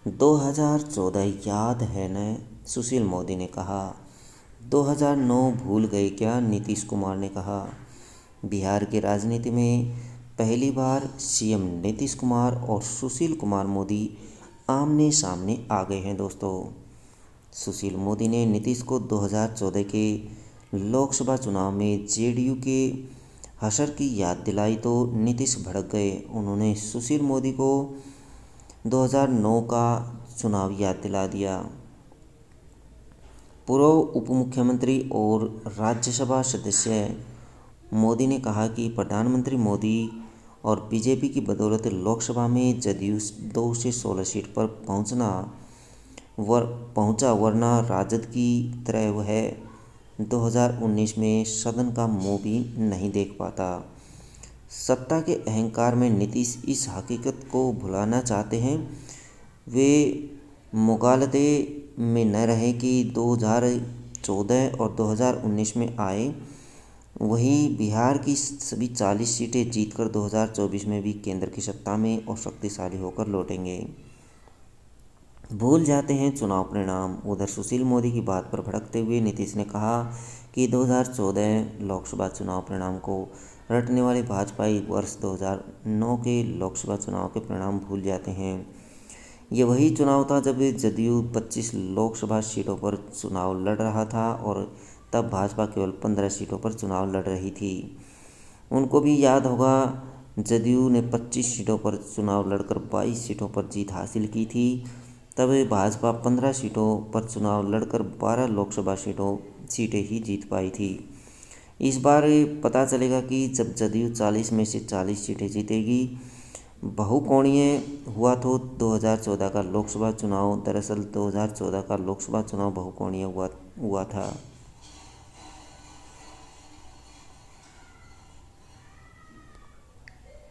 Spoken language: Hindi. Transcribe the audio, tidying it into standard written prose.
2014 याद है न, सुशील मोदी ने कहा। 2009 भूल गए क्या, नीतीश कुमार ने कहा। बिहार की राजनीति में पहली बार सीएम नीतीश कुमार और सुशील कुमार मोदी आमने सामने आ गए हैं दोस्तों। सुशील मोदी ने नीतीश को 2014 के लोकसभा चुनाव में जेडीयू के हशर की याद दिलाई तो नीतीश भड़क गए। उन्होंने सुशील मोदी को 2009 का चुनाव याद दिला दिया। पूर्व उप मुख्यमंत्री और राज्यसभा सदस्य मोदी ने कहा कि प्रधानमंत्री मोदी और बीजेपी की बदौलत लोकसभा में जदयू 2 से 16 सीट पर पहुंचा, वरना राजद की तरह वह 2019 में सदन का मुंह भी नहीं देख पाता। सत्ता के अहंकार में नीतीश इस हकीकत को भुलाना चाहते हैं। वे मुगालते में न रहे कि 2014 और 2019 में आए, वहीं बिहार की सभी 40 सीटें जीतकर 2024 में भी केंद्र की सत्ता में और शक्तिशाली होकर लौटेंगे। भूल जाते हैं चुनाव परिणाम। उधर सुशील मोदी की बात पर भड़कते हुए नीतीश ने कहा कि 2014 लोकसभा चुनाव परिणाम को रटने वाले भाजपाई वर्ष 2009 के लोकसभा चुनाव के परिणाम भूल जाते हैं। ये वही चुनाव था जब जदयू 25 लोकसभा सीटों पर चुनाव लड़ रहा था और तब भाजपा केवल 15 सीटों पर चुनाव लड़ रही थी। उनको भी याद होगा, जदयू ने 25 सीटों पर चुनाव लड़कर 22 सीटों पर जीत हासिल की थी। तब भाजपा 15 सीटों पर चुनाव लड़कर 12 लोकसभा सीटें ही जीत पाई थी। इस बार पता चलेगा कि जब जदयू 40 में से 40 सीटें जीतेगी। बहुकोणीय हुआ तो 2014 का लोकसभा चुनाव, दरअसल 2014 का लोकसभा चुनाव बहुकोणीय हुआ था।